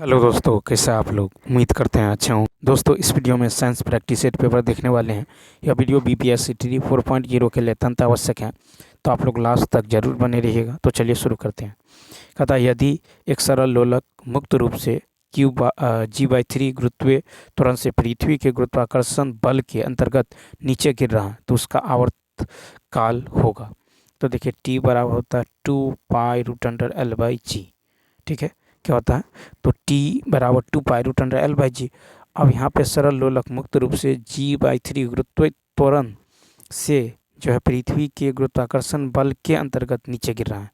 Hello दोस्तों, कैसे आप लोग। उम्मीद करते हैं अच्छे हों। दोस्तों, इस वीडियो में साइंस प्रैक्टिस सेट पेपर देखने वाले हैं। यह वीडियो बीपीएससी 4.0 के लिए अत्यंत आवश्यक है, तो आप लोग लास्ट तक जरूर बने रहिएगा। तो चलिए शुरू करते हैं। कहता है, यदि एक सरल लोलक मुक्त रूप से G/3 गुरुत्वीय त्वरण से पृथ्वी के गुरुत्वाकर्षण बल के अंतर्गत नीचे गिर रहा है, तो उसका आवर्त काल होगा। तो देखिए, टी बराबर होता है 2π√L/g। ठीक है, क्या होता है, तो टी बराबर 2π√L/g। अब यहाँ पे सरल लोलक मुक्त रूप से G/3 गुरुत्वीय त्वरण से जो है पृथ्वी के गुरुत्वाकर्षण बल के अंतर्गत नीचे गिर रहा है।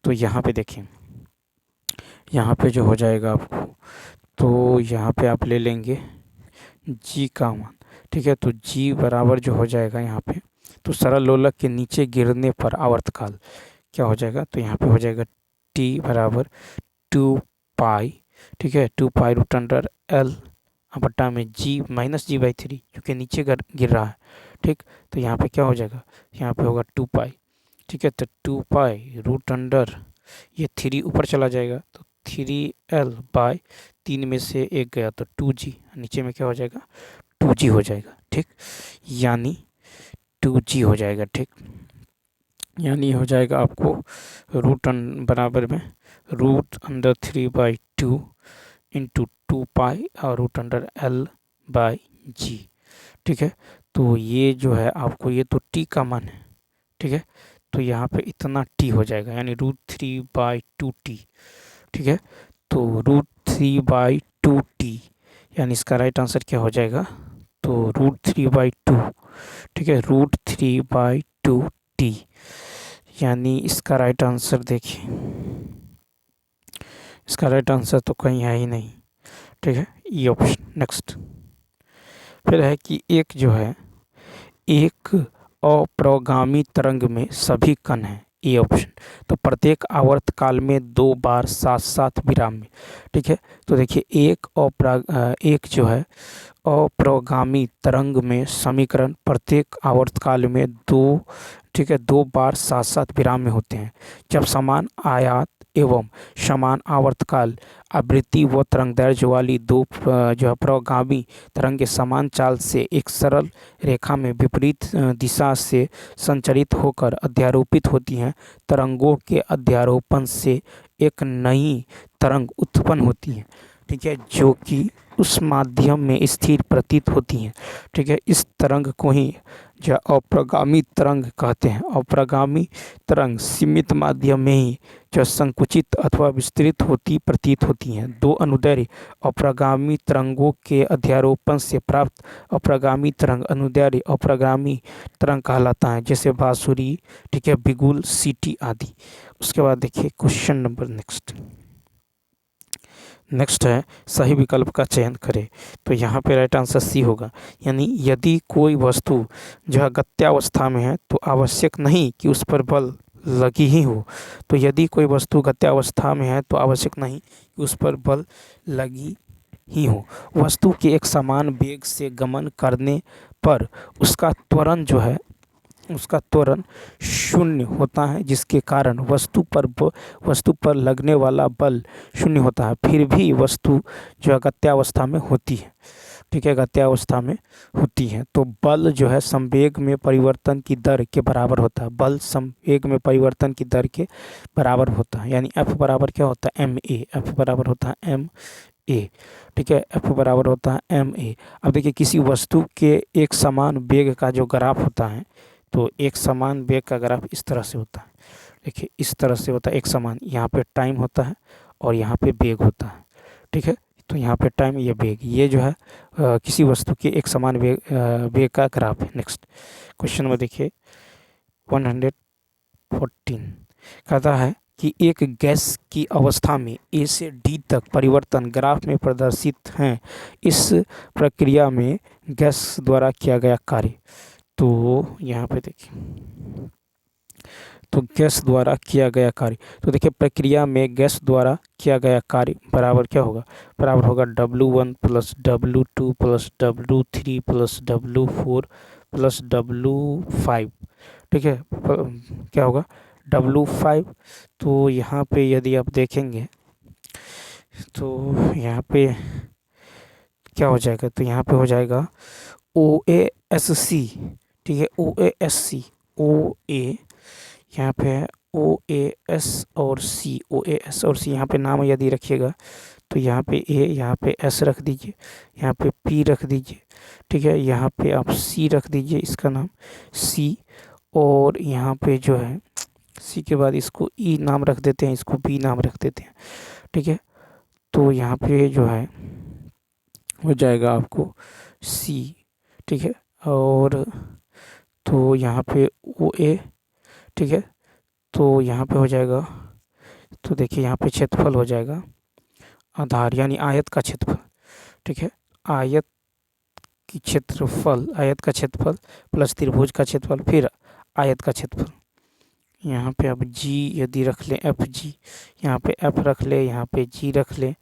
तो यहाँ पे देखें, यहाँ पे जो हो जाएगा आपको, तो यहाँ पे आप ले लेंगे जी का मान। ठीक है, तो जी बराबर जो हो जाएगा यहाँ पे, तो सरल लोलक के नीचे गिरने पर आवर्तकाल क्या हो जाएगा, तो यहाँ पे हो जाएगा टी बराबर 2π। ठीक है, 2π√L बट्टा में G-G/3, क्योंकि नीचे गिर रहा है। ठीक, तो यहाँ पे क्या हो जाएगा, यहाँ पे होगा 2π। ठीक है, तो 2π√, ये 3 ऊपर चला जाएगा, तो 3L/3 में से एक गया तो 2G, नीचे में क्या हो जाएगा, 2G हो जाएगा। ठीक, यानी 2G हो जाएगा। ठीक, यानी हो जाएगा आपको रूट बराबर में √3/2 इंटू 2π और √L/g। ठीक है, तो ये जो है आपको, ये तो टी का मान है। ठीक है, तो यहाँ पे इतना टी हो जाएगा, यानी √3/2t। ठीक है, तो √3/2t, यानी इसका राइट आंसर क्या हो जाएगा, तो √3/2। ठीक है, √3/2t, यानी इसका राइट आंसर देखिए, इसका राइट आंसर तो कहीं है ही नहीं। ठीक है, ये ऑप्शन। नेक्स्ट फिर है कि एक जो है, एक अप्रगामी तरंग में सभी कण हैं, ये ऑप्शन। तो प्रत्येक आवर्त काल में 2 बार साथ साथ विराम में। ठीक है, तो देखिए, एक जो है अप्रगामी तरंग में समीकरण प्रत्येक आवर्तकाल में 2, ठीक है, 2 बार साथ साथ विराम में होते हैं। जब समान आयात एवं समान आवर्तकाल आवृत्ति व तरंग दैर्ध्य वाली दो जो है प्रगामी तरंगे समान चाल से एक सरल रेखा में विपरीत दिशा से संचरित होकर अध्यारोपित होती हैं, तरंगों के अध्यारोपण से एक नई तरंग उत्पन्न होती है। ठीक है, जो कि उस माध्यम में स्थिर प्रतीत होती हैं। ठीक है, इस तरंग को ही जो अप्रगामी तरंग कहते हैं। अप्रगामी तरंग सीमित माध्यम में ही जो संकुचित अथवा विस्तृत होती प्रतीत होती हैं। दो अनुदैर्ध्य अप्रगामी तरंगों के अध्यारोपण से प्राप्त अप्रगामी तरंग अनुदैर्ध्य अप्रगामी तरंग कहलाता है, जैसे बांसुरी, ठीक है, बिगुल, सीटी आदि। उसके बाद देखिए क्वेश्चन नंबर नेक्स्ट है, सही विकल्प का चयन करें। तो यहाँ पे राइट आंसर सी होगा, यानी यदि कोई वस्तु जो है गत्यावस्था में है तो आवश्यक नहीं कि उस पर बल लगी ही हो। तो यदि कोई वस्तु गत्यावस्था में है तो आवश्यक नहीं कि उस पर बल लगी ही हो। वस्तु के एक समान वेग से गमन करने पर उसका त्वरण शून्य होता है, जिसके कारण वस्तु पर लगने वाला बल शून्य होता है। फिर भी वस्तु जो है गत्यावस्था में होती है। ठीक है, गत्यावस्था में होती है, तो बल जो है संवेग में परिवर्तन की दर के बराबर होता है। बल संवेग में परिवर्तन की दर के बराबर होता है, यानी F बराबर क्या होता है, ma। F बराबर होता है ma। ठीक है, F बराबर होता है ma। अब देखिए, किसी वस्तु के एक समान वेग का जो ग्राफ होता है, तो एक समान वेग का ग्राफ इस तरह से होता है। देखिए, इस तरह से होता है एक समान, यहाँ पे टाइम होता है और यहाँ पे वेग होता है। ठीक है, तो यहाँ पे टाइम, ये वेग, ये जो है किसी वस्तु के एक समान वेग का ग्राफ है। नेक्स्ट क्वेश्चन में देखिए 114 कहता है कि एक गैस की अवस्था में ए से डी तक परिवर्तन ग्राफ में प्रदर्शित हैं। इस प्रक्रिया में गैस द्वारा किया गया कार्य। तो यहाँ पे देखिए, तो गैस द्वारा किया गया कार्य, तो देखिए प्रक्रिया में गैस द्वारा किया गया कार्य बराबर क्या होगा, बराबर होगा W1 + W2 + W3 + W4 + W5। ठीक है, क्या होगा, W5। तो यहाँ पे यदि आप देखेंगे तो यहाँ पे क्या हो जाएगा, तो यहाँ पे हो जाएगा OASC। ठीक है, OASC, OA, यहाँ पे है OAS और C यहाँ पे नाम यदि रखिएगा तो यहाँ पे A, यहाँ पे S रख दीजिए, यहाँ पे P रख दीजिए। ठीक है, यहाँ पे आप C रख दीजिए, इसका नाम C। और यहाँ पे जो है C के बाद इसको E नाम रख देते हैं, इसको B नाम रख देते हैं। ठीक है, तो यहाँ पे जो है हो जाएगा आपको C। ठीक है, और तो यहाँ पे OA। ठीक है, तो यहाँ पे हो जाएगा, तो देखिए यहाँ पे क्षेत्रफल हो जाएगा आधार यानी आयत का क्षेत्रफल। ठीक है, आयत की क्षेत्रफल, आयत का क्षेत्रफल प्लस त्रिभुज का क्षेत्रफल फिर आयत का क्षेत्रफल। यहाँ पे अब G यदि रख लें, FG, यहाँ पे F रख ले, यहाँ पे G रख लें।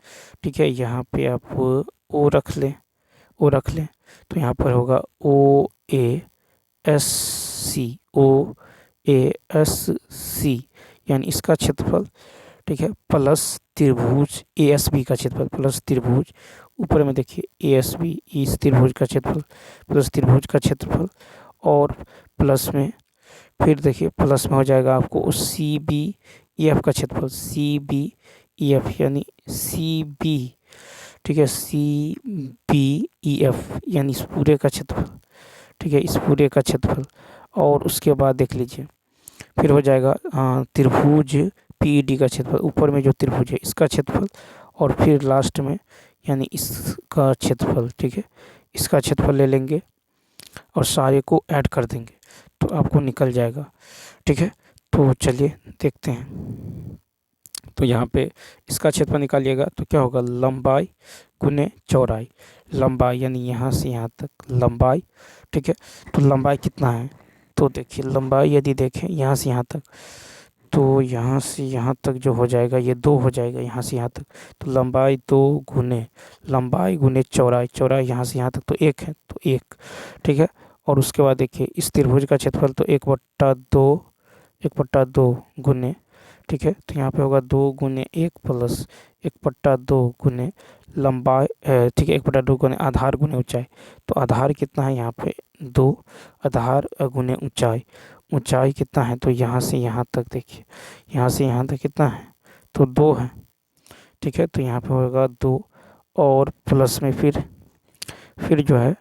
ठीक है, यहाँ पे आप O रख लें, O रख लें, तो यहाँ पर होगा OASC यानी इसका क्षेत्रफल। ठीक है, प्लस त्रिभुज ASB का क्षेत्रफल प्लस त्रिभुज, ऊपर में देखिए ASB, इस त्रिभुज का क्षेत्रफल प्लस त्रिभुज का क्षेत्रफल, और प्लस में फिर देखिए प्लस में हो जाएगा आपको CBEF का क्षेत्रफल, CBEF यानी CB। ठीक है, CBEF यानी इस पूरे का क्षेत्रफल। ठीक है, इस पूरे का क्षेत्रफल, और उसके बाद देख लीजिए फिर हो जाएगा त्रिभुज PED का क्षेत्रफल, ऊपर में जो त्रिभुज है इसका क्षेत्रफल, और फिर लास्ट में यानी इसका क्षेत्रफल। ठीक है, इसका क्षेत्रफल ले लेंगे और सारे को ऐड कर देंगे तो आपको निकल जाएगा। ठीक है, तो चलिए देखते हैं। तो यहाँ पे इसका क्षेत्रफल निकालिएगा तो क्या होगा, लंबाई गुने चौड़ाई। लंबाई यानी यहाँ से यहाँ तक लंबाई। ठीक है, तो लंबाई कितना है, तो देखिए लंबाई यदि देखें यहाँ से यहाँ तक, तो यहाँ से यहाँ तक जो हो जाएगा ये 2 हो जाएगा, यहाँ से यहाँ तक। तो लंबाई 2 गुने लंबाई गुने चौड़ाई, चौड़ाई यहाँ से यहाँ तक तो 1 है, तो 1। ठीक है, और उसके बाद देखिए इस त्रिभुज का क्षेत्रफल तो 1/2 गुने। ठीक है, तो यहाँ पे होगा 2 गुने 1 प्लस 1/2 गुने लंबाई। ठीक है, 1/2 गुने आधार गुने ऊंचाई। तो आधार कितना है यहाँ पे 2, आधार गुने ऊंचाई, ऊंचाई कितना है, तो यहाँ से यहाँ तक देखिए, यहाँ से यहाँ तक कितना है, तो 2 है। ठीक है, तो यहाँ पे होगा 2, और प्लस में फिर जो है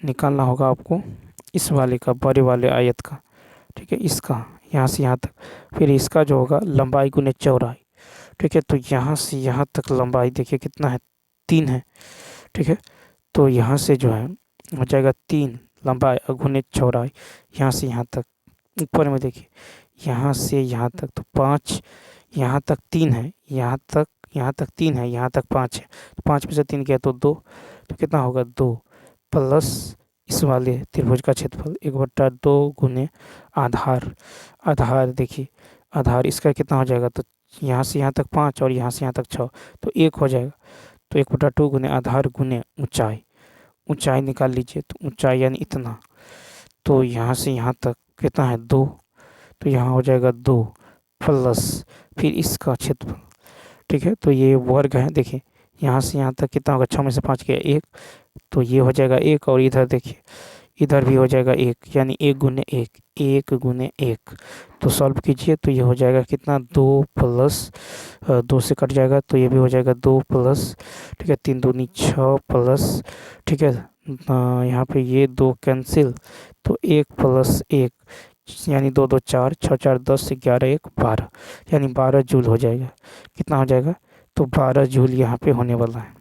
निकालना होगा आपको इस वाले का, बड़े वाले आयत का। ठीक है, इसका यहाँ से यहाँ तक, फिर इसका जो होगा लंबाई गुने चौड़ाई। ठीक है, तो यहाँ से यहाँ तक लंबाई देखिए कितना है, 3 है। ठीक है, तो यहाँ से जो है हो जाएगा 3 लंबाई गुने चौड़ाई, यहाँ से यहाँ तक। ऊपर में देखिए यहाँ से यहाँ तक तो 5, यहाँ तक 3 है, यहाँ तक 3 है, यहाँ तक 5 है, तो 5 में से 3 गया तो 2, तो कितना होगा 2 प्लस इस वाले त्रिभुज का क्षेत्रफल 1/2 गुने आधार। आधार देखिए, आधार इसका कितना हो जाएगा, तो यहाँ से यहाँ तक 5 और यहाँ से यहाँ तक 6, तो 1 हो जाएगा। तो 1/2 गुने आधार गुने ऊंचाई, ऊंचाई निकाल लीजिए, तो ऊंचाई यानी इतना, तो यहाँ से यहाँ तक कितना है 2, तो यहाँ हो जाएगा 2 प्लस फिर इसका क्षेत्रफल। ठीक है, तो ये वर्ग है, देखिए यहाँ से यहाँ तक कितना होगा, 6 में से 5 गया 1, तो ये हो जाएगा 1, और इधर देखिए इधर भी हो जाएगा 1, यानी 1 गुने 1, 1 गुने 1। तो सॉल्व कीजिए तो ये हो जाएगा कितना, 2 प्लस 2 से कट जाएगा तो ये भी हो जाएगा 2 प्लस। ठीक है, 3 दूनी 6 प्लस। ठीक है, यहाँ पे ये 2 कैंसिल, तो 1 प्लस 1 यानी 2 2 4, 6 4 10, 11 1 12, यानी 12 जूल हो जाएगा। कितना हो जाएगा, तो 12 जूल यहाँ पे होने वाला है,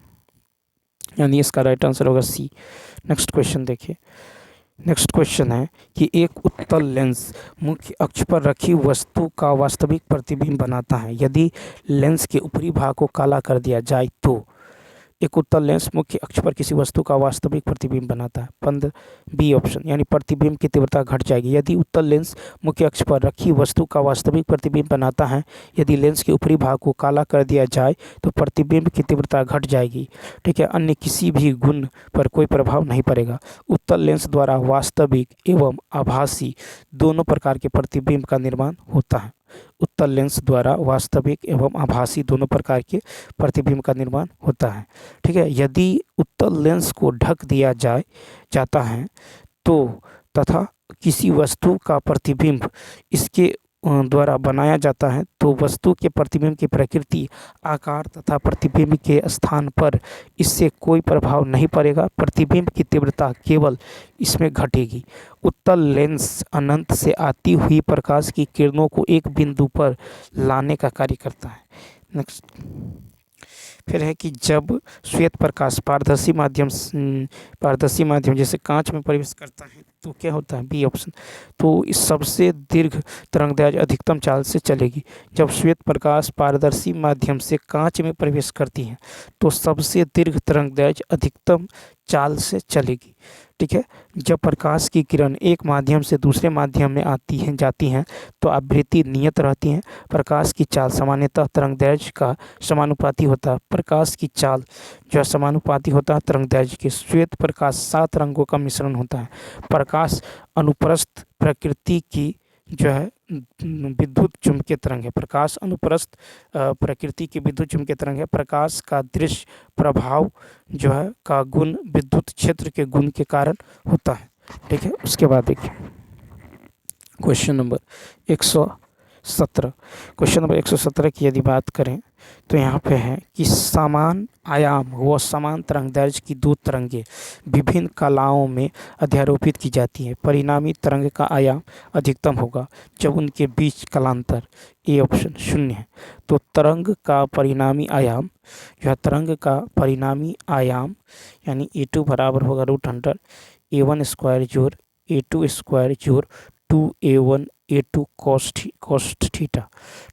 यानी इसका राइट आंसर होगा C। नेक्स्ट क्वेश्चन देखिए। नेक्स्ट क्वेश्चन है कि एक उत्तल लेंस मुख्य अक्ष पर रखी वस्तु का वास्तविक प्रतिबिंब बनाता है, यदि लेंस के ऊपरी भाग को काला कर दिया जाए तो। एक उत्तल लेंस मुख्य अक्ष पर किसी वस्तु का वास्तविक प्रतिबिंब बनाता है। 15 बी ऑप्शन, यानी प्रतिबिंब की तीव्रता घट जाएगी। यदि उत्तल लेंस मुख्य अक्ष पर रखी वस्तु का वास्तविक प्रतिबिंब बनाता है, यदि लेंस के ऊपरी भाग को काला कर दिया जाए तो प्रतिबिंब की तीव्रता घट जाएगी। ठीक है, अन्य किसी भी गुण पर कोई प्रभाव नहीं पड़ेगा। उत्तल लेंस द्वारा वास्तविक एवं आभासी दोनों प्रकार के प्रतिबिंब का निर्माण होता है। उत्तल लेंस द्वारा वास्तविक एवं आभासी दोनों प्रकार के प्रतिबिंब का निर्माण होता है। ठीक है, यदि उत्तल लेंस को ढक दिया जाता है तो तथा किसी वस्तु का प्रतिबिंब इसके द्वारा बनाया जाता है तो वस्तु के प्रतिबिंब की प्रकृति, आकार तथा प्रतिबिंब के स्थान पर इससे कोई प्रभाव नहीं पड़ेगा। प्रतिबिंब की तीव्रता केवल इसमें घटेगी। उत्तल लेंस अनंत से आती हुई प्रकाश की किरणों को एक बिंदु पर लाने का कार्य करता है। नेक्स्ट फिर है कि जब श्वेत प्रकाश पारदर्शी माध्यम जैसे कांच में प्रवेश करता है तो क्या होता है, बी ऑप्शन, तो इस सबसे दीर्घ तरंगदैर्घ्य अधिकतम चाल से चलेगी। जब श्वेत प्रकाश पारदर्शी माध्यम से कांच में प्रवेश करती है तो सबसे दीर्घ तरंगदैर्घ्य अधिकतम चाल से चलेगी। ठीक है, जब प्रकाश की किरण एक माध्यम से दूसरे माध्यम में जाती हैं तो आवृत्ति नियत रहती है। प्रकाश की चाल सामान्यतः तरंगदैर्घ्य का समानुपाती होता है। प्रकाश की चाल जो है समानुपाती होता है तरंगदैर्घ्य के। श्वेत प्रकाश 7 रंगों का मिश्रण होता है। प्रकाश अनुप्रस्थ प्रकृति की जो है विद्युत चुम्बकीय तरंग है। प्रकाश अनुप्रस्थ प्रकृति की विद्युत चुम्बकीय तरंग है। प्रकाश का दृश्य प्रभाव जो है का गुण विद्युत क्षेत्र के गुण के कारण होता है। ठीक है, उसके बाद देखिए क्वेश्चन नंबर 117 की यदि बात करें तो यहाँ पे है कि समान आयाम व समान तरंगदैर्घ्य की दो तरंगें विभिन्न कलाओं में अध्यारोपित की जाती हैं। परिणामी तरंग का आयाम अधिकतम होगा जब उनके बीच कलांतर, ए ऑप्शन, 0 है। तो तरंग का परिणामी आयाम यानी A2 बराबर होगा √100 A1 स्क्वायर जोड़ A2 स्क्वायर जोड़ 2A1 A2 cos थीटा।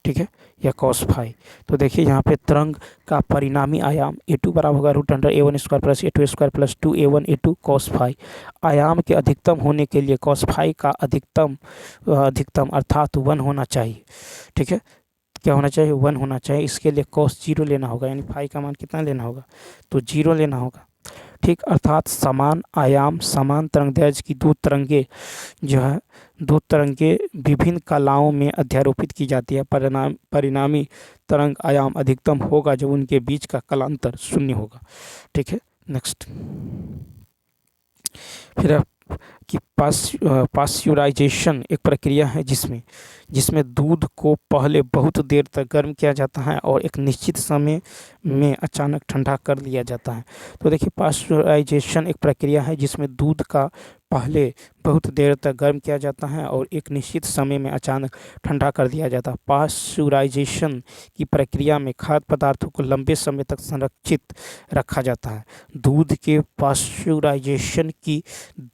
ठीक है, या cos फाई। तो देखिए यहाँ पे तरंग का परिणामी आयाम A2 बराबर होगा √100 A1 square plus A2 square plus 2A1 A2 cos phi. आयाम के अधिकतम होने के लिए cos फाई का अधिकतम अर्थात 1 होना चाहिए। ठीक है, क्या होना चाहिए, 1 होना चाहिए। इसके लिए cos 0 लेना होगा, यानी फाई का मान कितना लेना होगा, तो 0 लेना होगा। ठीक, अर्थात समान आयाम समान तरंगदैर्घ्य की दो तरंगें विभिन्न कलाओं में अध्यारोपित की जाती है। परिणामी तरंग आयाम अधिकतम होगा जब उनके बीच का कलांतर 0 होगा। ठीक है, नेक्स्ट फिर कि पास्चुराइजेशन एक प्रक्रिया है जिसमें दूध को पहले बहुत देर तक गर्म किया जाता है और एक निश्चित समय में अचानक ठंडा कर लिया जाता है। तो देखिए पास्चुराइजेशन एक प्रक्रिया है जिसमें दूध का पहले बहुत देर तक गर्म किया जाता है और एक निश्चित समय में अचानक ठंडा कर दिया जाता है। पास्चुराइजेशन की प्रक्रिया में खाद्य पदार्थों को लंबे समय तक संरक्षित रखा जाता है। दूध के पास्चुराइजेशन की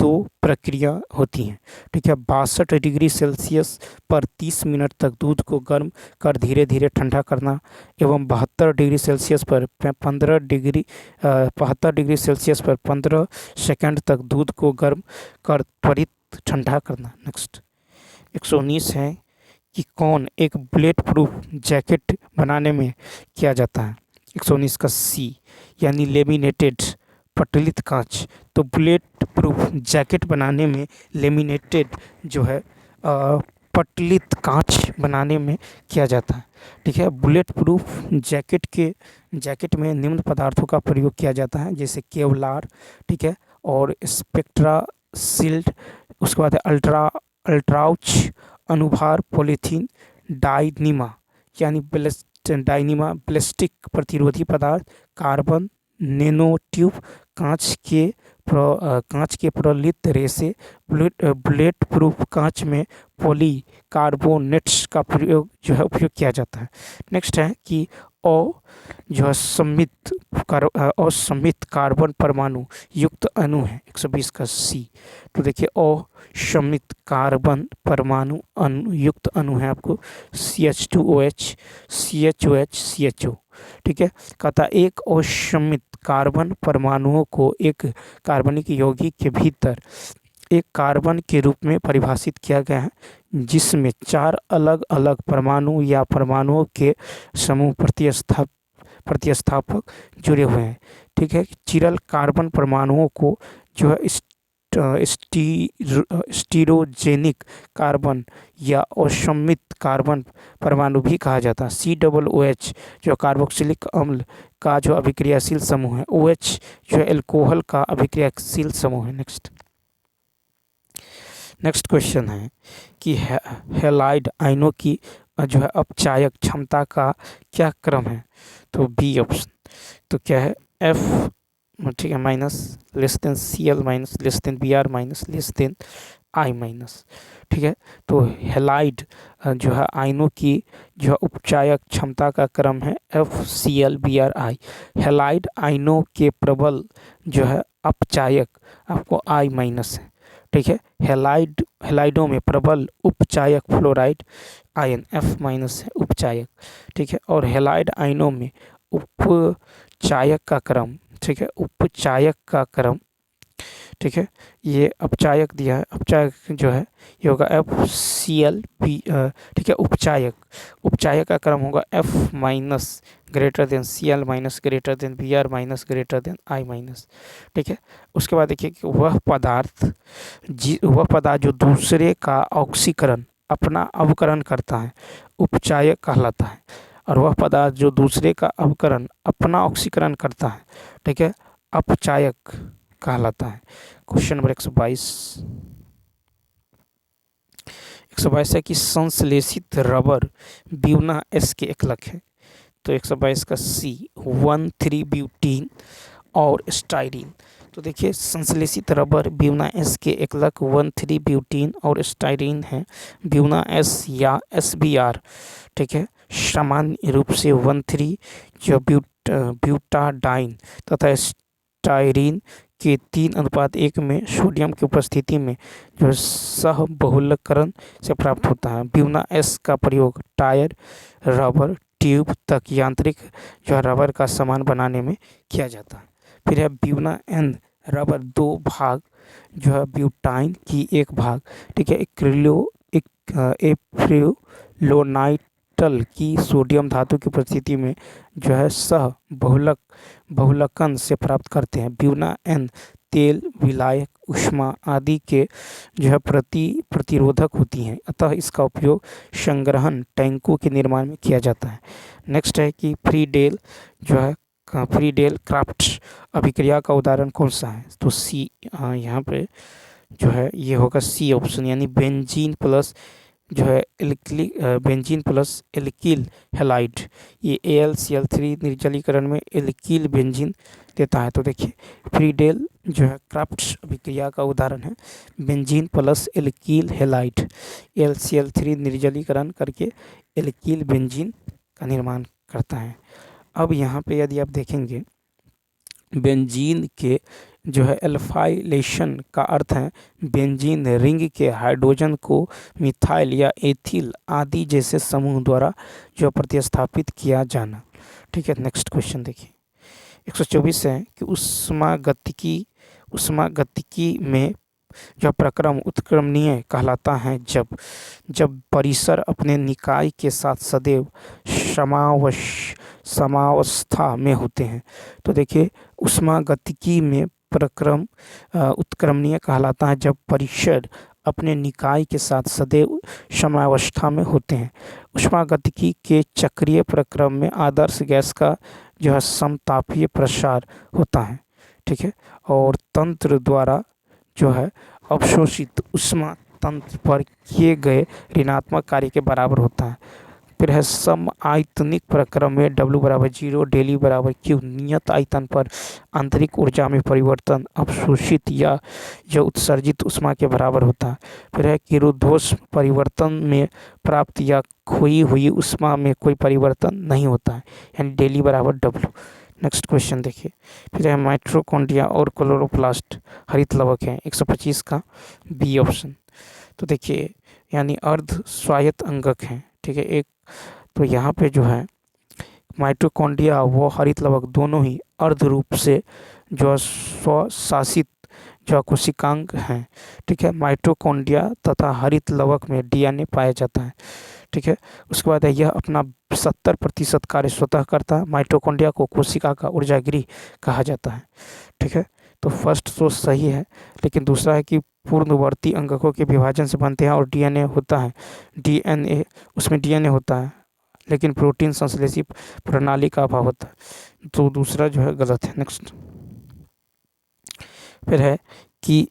2 प्रक्रिया होती हैं। ठीक है, 62 डिग्री सेल्सियस पर 30 मिनट तक दूध को गर्म कर धीरे धीरे ठंडा करना एवं 72 डिग्री सेल्सियस पर 15 सेकंड तक दूध को गर्म कर त्वरित ठंडा करना। नेक्स्ट 119 है कि कौन एक बुलेट प्रूफ जैकेट बनाने में किया जाता है। 119 का सी यानी लेमिनेटेड पटलित कांच। तो बुलेट प्रूफ जैकेट बनाने में लेमिनेटेड जो है पटलित कांच बनाने में किया जाता है। ठीक है, बुलेट प्रूफ जैकेट में निम्न पदार्थों का प्रयोग किया जाता है जैसे केवलार, ठीक है, और स्पेक्ट्रा सील्ड, उसके बाद अल्ट्राउच अनुभार पॉलीथीन, डाइनीमा बैलिस्टिक प्रतिरोधी पदार्थ, कार्बन नैनोट्यूब, कांच के प्रलित रेसे। बुलेट प्रूफ कांच में पॉलीकार्बोनेट्स का प्रयोग उपयोग किया जाता है। नेक्स्ट है कि असमित कार्बन परमाणु युक्त अणु है। 120 का सी। तो देखिए असमित कार्बन परमाणु युक्त अणु है आपको CH2OH, CHOH, CHO। ठीक है, कहता एक असमित कार्बन परमाणुओं को एक कार्बनिक यौगिक के भीतर एक कार्बन के रूप में परिभाषित किया गया है जिसमें 4 अलग अलग परमाणु या परमाणुओं के समूह प्रतिस्थापक जुड़े हुए हैं। ठीक है, चिरल कार्बन परमाणुओं को जो है स्टीरोजेनिक कार्बन या असम्मित कार्बन परमाणु भी कहा जाता है। COOH जो कार्बोक्सिलिक अम्ल का जो अभिक्रियाशील समूह है, OH जो एल्कोहल का अभिक्रियाशील समूह है। नेक्स्ट क्वेश्चन है कि हैलाइड आयनों की जो है अपचायक क्षमता का क्या क्रम है? तो बी ऑप्शन। तो क्या है? F, ठीक है, minus, less than Cl minus, less than Br minus, less than I minus. ठीक है, तो हैलाइड जो है आयनों की जो उपचायक क्षमता का क्रम है FCl Br I। हैलाइड आयनों के प्रबल जो है अपचायक आपको I माइनस है। ठीक है, हैलाइडों में प्रबल उपचायक फ्लोराइड आयन F माइनस है, उपचायक। ठीक है, और हैलाइड आयनों में उपचायक का क्रम, ठीक है, उपचायक का क्रम, ठीक है, ये अपचायक दिया है, अपचायक जो है ये होगा FCl ठीक है, उपचायक का क्रम होगा F minus greater than Cl minus greater than Br minus greater than I minus. ठीक है, उसके बाद देखिए कि वह पदार्थ जो दूसरे का ऑक्सीकरण अपना अवकरण करता है उपचायक कहलाता है, और वह पदार्थ जो दूसरे का अवकरण अपना ऑक्सीकरण करता है, ठीक है, अपचायक कहलाता है। क्वेश्चन नंबर 122 है कि संश्लेषित रबर ब्यूना S के एकलक है। तो 122 का C 1,3-ब्यूटीन और स्टाइरीन। तो देखिए संश्लेषित रबर ब्यूना S के एकलक 1,3-ब्यूटीन और स्टाइरीन है। ब्यूना S या SBr, ठीक है, सामान्य रूप से 1,3 जो ब्यूटाडाइन तथा स्टाइरीन के 3:1 में सोडियम की उपस्थिति में जो सह बहुलकरण से प्राप्त होता है। ब्यूना S का प्रयोग टायर, रबर ट्यूब तक यांत्रिक जो रबर का सामान बनाने में किया जाता है। फिर है ब्यूना N रबर 2 भाग जो है ब्यूटाइन की 1 भाग, ठीक है, एप्रिलोनाइटल की सोडियम धातु की उपस्थिति में जो है सह बहुलकन से प्राप्त करते हैं। ब्यूना N तेल, विलायक, ऊष्मा आदि के जो है प्रतिरोधक होती हैं, अतः इसका उपयोग संग्रहण टैंकों के निर्माण में किया जाता है। नेक्स्ट है कि फ्रीडेल क्राफ्ट्स अभिक्रिया का उदाहरण कौन सा है? तो सी, यहाँ पे जो है ये होगा C ऑप्शन, यानी बेंजीन प्लस जो है बेंजीन प्लस एल्किल हैलाइड, ये AlCl3 निर्जलीकरण में एल्किल बेंजीन देता है। तो देखिए फ्रीडेल जो है क्राफ्ट्स अभिक्रिया का उदाहरण है benzene plus alkyl halide, AlCl3 निर्जलीकरण करके एल्किल बेंजीन का निर्माण करता है। अब यहाँ पे यदि आप देखेंगे बेंजीन के जो है एल्फाइलेशन का अर्थ है बेंजीन रिंग के हाइड्रोजन को मिथाइल या एथिल आदि जैसे समूह द्वारा जो प्रतिस्थापित किया जाना। ठीक है, नेक्स्ट क्वेश्चन देखिए 124 है कि ऊष्मागतिकी में जो प्रक्रम उत्क्रमणीय कहलाता है जब परिसर अपने निकाय के साथ सदैव समावस्था में होते हैं। तो देखिए ऊष्मागतिकी में प्रक्रम उत्क्रमणीय कहलाता है जब परिसर अपने निकाय के साथ सदैव समावस्था में होते हैं। ऊष्मागतिकी के चक्रीय प्रक्रम में आदर्श गैस का जो है समतापीय प्रसार होता है, ठीक है, और तंत्र द्वारा जो है अवशोषित ऊष्मा तंत्र पर किए गए ऋणात्मक कार्य के बराबर होता है। फिर है समआयतनिक प्रक्रम में W = 0, डेली = Q, नियत आयतन पर आंतरिक ऊर्जा में परिवर्तन अवशोषित या जो उत्सर्जित ऊष्मा के बराबर होता है। फिर है कि रुद्धोष्म परिवर्तन में प्राप्त या खोई हुई ऊष्मा में कोई परिवर्तन नहीं होता है, यानी डेली = W। नेक्स्ट क्वेश्चन देखिए, फिर है माइटोकॉन्ड्रिया और क्लोरोप्लास्ट हरित लवक हैं, 125 का B ऑप्शन। तो देखिए यानी अर्ध स्वायत्त अंगक हैं, ठीक है, एक तो यहाँ पे जो है माइटोकॉन्ड्रिया व हरित लवक दोनों ही अर्ध रूप से जो स्वशासित जो कोशिकांग हैं, ठीक है। माइटोकॉन्ड्रिया तथा हरित लवक में DNA पाया जाता है, ठीक है। उसके बाद यह अपना 70% कार्य स्वतः करता है। माइटोकॉन्ड्रिया को कोशिका का ऊर्जागृह कहा जाता है, ठीक है। तो फर्स्ट तो सही है, लेकिन दूसरा है कि पूर्णवर्ती अंगकों के विभाजन से बनते हैं और डीएनए होता है, डीएनए उसमें डीएनए होता है, लेकिन प्रोटीन संश्लेषी प्रणाली का अभाव होता है, तो दूसरा जो है गलत है। नेक्स्ट फिर है कि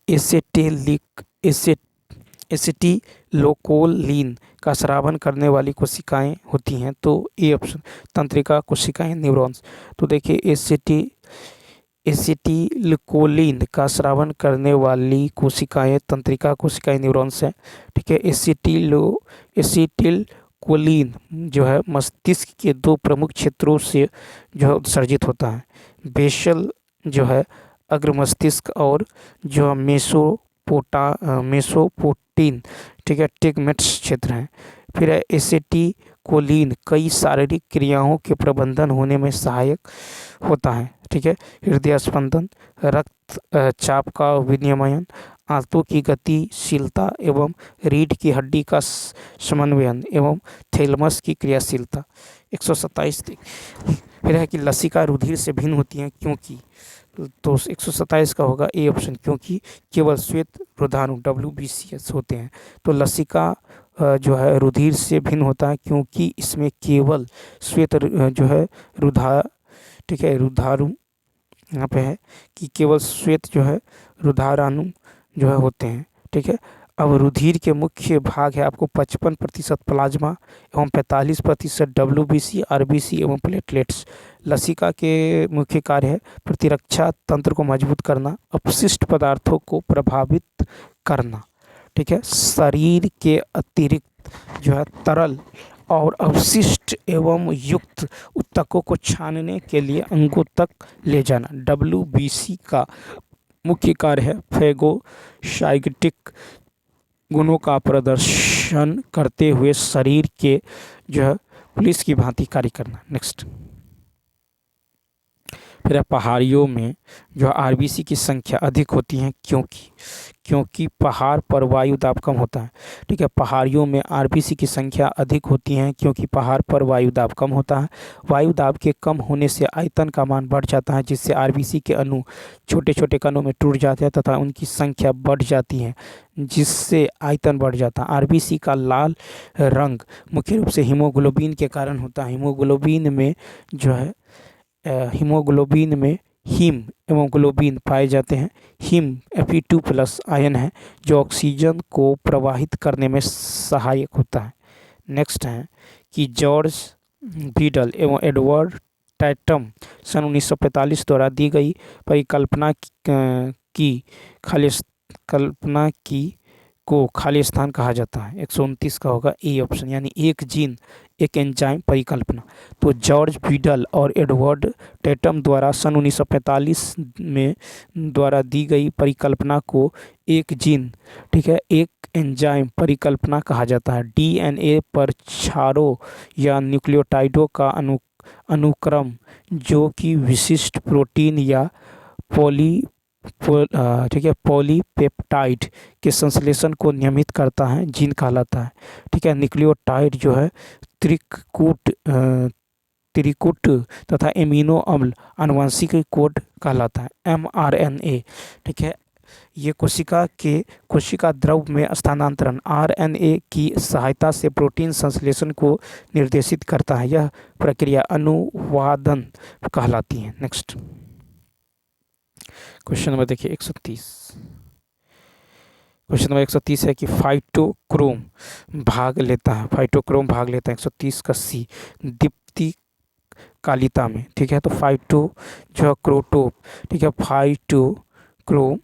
एसिटिलोकोलिन का स्रावन करने वाली कोशिकाएं होती हैं, तो ए ऑप्शन तंत्रिका कोशिकाएं न्यूरॉन्स। तो देखिए एसिटिलकोलिन का स्रावन करने वाली कोशिकाएं तंत्रिका कोशिकाएं न्यूरॉन्स हैं, ठीक है। एसिटिलकोलिन जो है मस्तिष्क के दो प्रमुख क्षेत्रों से जो है उत्सर्जित होता है, बेसल जो है अग्र मस्तिष्क और जो मेसोपोटीन, ठीक है, टिगमेंट्स क्षेत्र हैं। फिर है एसिटिकोलिन कई शारीरिक क्रियाओं के प्रबंधन होने में सहायक होता है, ठीक है। हृदय स्पंदन, रक्त चाप का विनियमन, आंतों की गतिशीलता एवं रीढ़ की हड्डी का समन्वयन एवं थैलेमस की क्रियाशीलता। 127 फिर है कि लसिका रुधिर से भिन्न होती हैं क्योंकि, तो 127 का होगा ए ऑप्शन, क्योंकि केवल श्वेत रुधानु WBCS होते हैं। तो लसिका जो है रुधिर से भिन्न होता है क्योंकि इसमें केवल श्वेत जो है ठीक है, रुधारु यहाँ पे है कि केवल श्वेत जो है रुधाराणु जो है होते हैं, ठीक है। अब रुधिर के मुख्य भाग है आपको 55% प्लाज्मा एवं 45% WBC, RBC एवं प्लेटलेट्स। लसिका के मुख्य कार्य है प्रतिरक्षा तंत्र को मजबूत करना, अपशिष्ट पदार्थों को प्रभावित करना, ठीक है। शरीर के अतिरिक्त जो है तरल और अवशिष्ट एवं युक्त ऊतकों को छानने के लिए अंगों तक ले जाना। WBC का मुख्य कार्य है फैगोसाइटिक गुणों का प्रदर्शन करते हुए शरीर के जो है पुलिस की भांति कार्य करना। नेक्स्ट फिर पहाड़ियों में जो RBC की संख्या अधिक होती है क्योंकि पहाड़ पर वायु दाब कम होता है, ठीक है। पहाड़ियों में RBC की संख्या अधिक होती है क्योंकि पहाड़ पर वायु दाब कम होता है। वायु दाब के कम होने से आयतन का मान बढ़ जाता है, जिससे RBC के अणु छोटे छोटे कणों में टूट जाते हैं तथा उनकी संख्या बढ़ जाती है, जिससे आयतन बढ़ जाता है। RBC का लाल रंग मुख्य रूप से हीमोग्लोबिन के कारण होता है। हीमोग्लोबिन में हीम एवं ग्लोबिन पाए जाते हैं। हीम Fe2+ आयन है जो ऑक्सीजन को प्रवाहित करने में सहायक होता है। नेक्स्ट है कि जॉर्ज बीडल एवं एडवर्ड टैटम सन 1945 द्वारा दी गई परिकल्पना को खाली स्थान कहा जाता है। 129 का होगा ए ऑप्शन, यानी एक जीन एक एंजाइम परिकल्पना। तो जॉर्ज बीडल और एडवर्ड टैटम द्वारा सन 1945 में द्वारा दी गई परिकल्पना को एक जीन, ठीक है, एक एंजाइम परिकल्पना कहा जाता है। DNA पर क्षारों या न्यूक्लियोटाइडों का अनुक्रम जो कि विशिष्ट प्रोटीन या ठीक है पॉलीपेप्टाइड के संश्लेषण को नियमित करता है, जीन कहलाता है, ठीक है। न्यूक्लियोटाइड जो है त्रिकुट तथा एमिनो अम्ल आनुवंशिक कोड कहलाता है, mRNA, ठीक है। ये कोशिका द्रव में स्थानांतरण RNA की सहायता से प्रोटीन संश्लेषण को निर्देशित करता है। यह प्रक्रिया अनुवादन कहलाती है। नेक्स्ट क्वेश्चन नंबर देखिए 130। क्वेश्चन नंबर 130 है कि फाइटोक्रोम भाग लेता है 130 का सी दीप्ति कालिता में, ठीक है। तो फाइटो जो है क्रोटोप, ठीक है, फाइटोक्रोम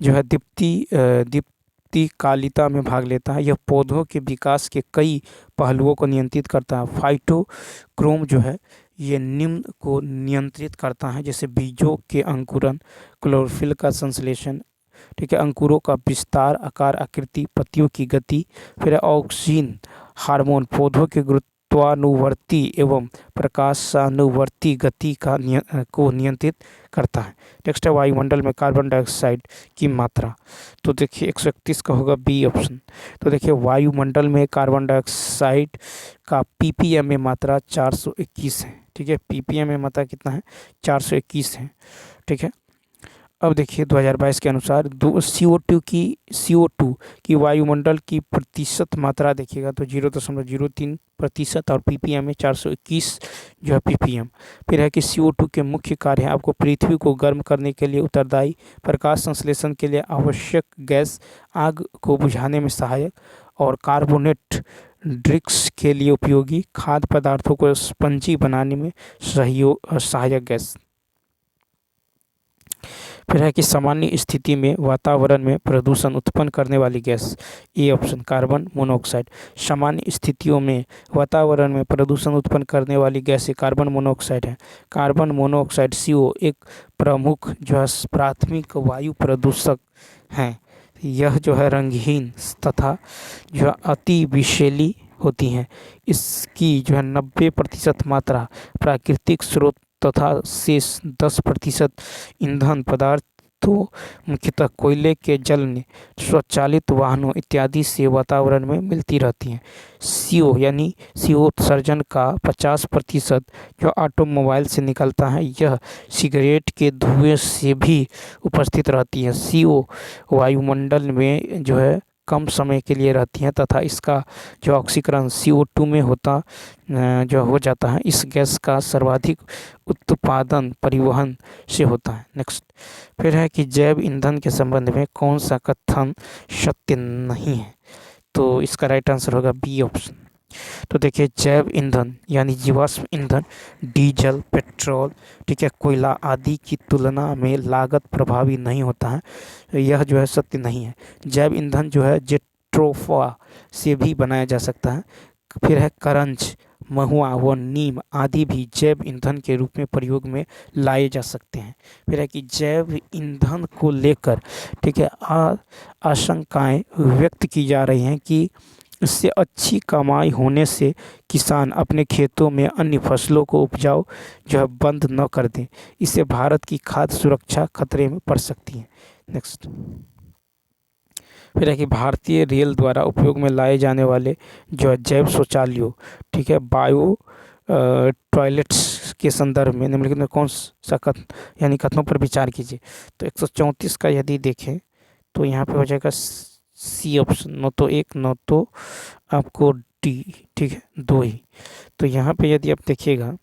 जो है दीप्ति कालिता में भाग लेता है। यह पौधों के विकास के कई पहलुओं को नियंत्रित करता है। फाइटोक्रोम जो है ये निम्न को नियंत्रित करता है, जैसे बीजों के अंकुरन, क्लोरोफिल का संश्लेषण, ठीक है, अंकुरों का विस्तार, आकार आकृति, पत्तियों की गति। फिर ऑक्सीन हार्मोन पौधों के गुरुत्वानुवर्ती एवं प्रकाशानुवर्ती गति को नियंत्रित करता है। नेक्स्ट है वायुमंडल में कार्बन डाइऑक्साइड की मात्रा। तो देखिए 131 का होगा बी ऑप्शन। तो देखिए वायुमंडल में कार्बन डाइऑक्साइड का ppm में मात्रा 421 है, ठीक है। ppm में मात्रा कितना है 421 है, ठीक है। अब देखिए 2022 के अनुसार CO2 की वायुमंडल की प्रतिशत मात्रा देखिएगा तो 0.03% और ppm में 421 जो है ppm। फिर है कि CO2 के मुख्य कार्य हैं आपको पृथ्वी को गर्म करने के लिए उत्तरदायी, प्रकाश संश्लेषण के लिए आवश्यक गैस, आग को बुझाने में सहायक और कार्बोनेट ड्रिंक्स के लिए उपयोगी, खाद्य पदार्थों को स्पंजी बनाने में सहायक गैस। फिर है कि सामान्य स्थिति में वातावरण में प्रदूषण उत्पन्न करने वाली gas, A option carbon monoxide. सामान्य स्थितियों में वातावरण में प्रदूषण उत्पन्न करने वाली गैस कार्बन मोनोऑक्साइड है। कार्बन मोनोऑक्साइड CO एक प्रमुख जो है प्राथमिक वायु प्रदूषक हैं। यह जो है रंगहीन तथा जो अति विषैली होती हैं। इसकी जो है 90% मात्रा प्राकृतिक स्रोत तथा शेष 10% ईंधन पदार्थों मुख्यतः कोयले के जलने, स्वचालित वाहनों इत्यादि से वातावरण में मिलती रहती हैं। CO यानी CO उत्सर्जन का 50% जो ऑटोमोबाइल से निकलता है, यह सिगरेट के धुएं से भी उपस्थित रहती है। CO वायुमंडल में जो है कम समय के लिए रहती हैं तथा इसका जो ऑक्सीकरण CO2 में जो हो जाता है। इस गैस का सर्वाधिक उत्पादन परिवहन से होता है। नेक्स्ट फिर है कि जैव ईंधन के संबंध में कौन सा कथन सत्य नहीं है, तो इसका राइट आंसर होगा बी ऑप्शन। तो देखिए जैव ईंधन यानी जीवाश्म ईंधन डीजल, पेट्रोल, ठीक है, कोयला आदि की तुलना में लागत प्रभावी नहीं होता है, यह जो है सत्य नहीं है। जैव ईंधन जो है जेट्रोफा से भी बनाया जा सकता है। फिर है करंज, महुआ व नीम आदि भी जैव ईंधन के रूप में प्रयोग में लाए जा सकते हैं। फिर है कि जैव ईंधन को लेकर, ठीक है, आशंकाएं व्यक्त की जा रही हैं कि इससे अच्छी कमाई होने से किसान अपने खेतों में अन्य फसलों को उपजाओ जो है बंद न कर दें। इससे भारत की खाद्य सुरक्षा खतरे में पड़ सकती है। नेक्स्ट फिर है कि भारतीय रेल द्वारा उपयोग में लाए जाने वाले जो है जैव शौचालयों, ठीक है, बायो टॉयलेट्स के संदर्भ में निम्नलिखित में कौन सा यानी कथनों पर विचार कीजिए। तो 134 का यदि देखें तो यहाँ पे हो जाएगा सी ऑप्शन, न तो एक न तो आपको डी, ठीक है, दो ही। तो यहाँ पे यदि आप देखिएगा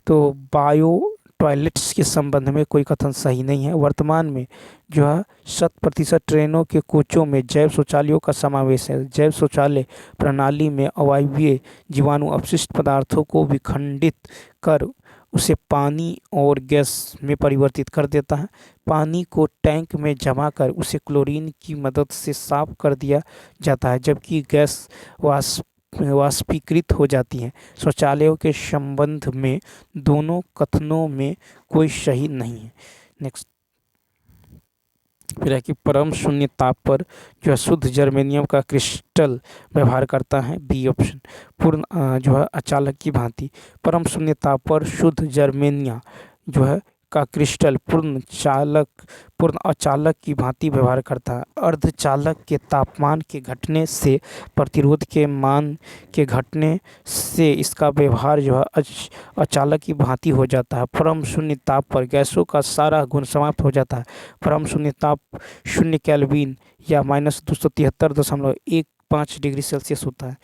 तो बायो टॉयलेट्स के संबंध में कोई कथन सही नहीं है। वर्तमान में जो है 100% ट्रेनों के कोचों में जैव शौचालयों का समावेश है। जैव शौचालय प्रणाली में अवायवीय जीवाणु अपशिष्ट पदार्थों को विखंडित कर उसे पानी और गैस में परिवर्तित कर देता है। पानी को टैंक में जमा कर उसे क्लोरीन की मदद से साफ कर दिया जाता है, जबकि गैस वाष्पीकृत हो जाती हैं। शौचालयों के संबंध में दोनों कथनों में कोई सही नहीं है। नेक्स्ट फिर है कि परम शून्य ताप पर जो है शुद्ध जर्मेनियम का क्रिस्टल व्यवहार करता है, बी ऑप्शन। पूर्ण जो है अचालक की भांति परम शून्य ताप पर शुद्ध जर्मेनियम जो है का क्रिस्टल पूर्ण अचालक की भांति व्यवहार करता है। अर्धचालक के तापमान के घटने से प्रतिरोध के मान के घटने से इसका व्यवहार जो है अचालक की भांति हो जाता है। परम शून्य ताप पर गैसों का सारा गुण समाप्त हो जाता है। परम शून्य ताप 0 केल्विन या -273.15 डिग्री सेल्सियस होता है।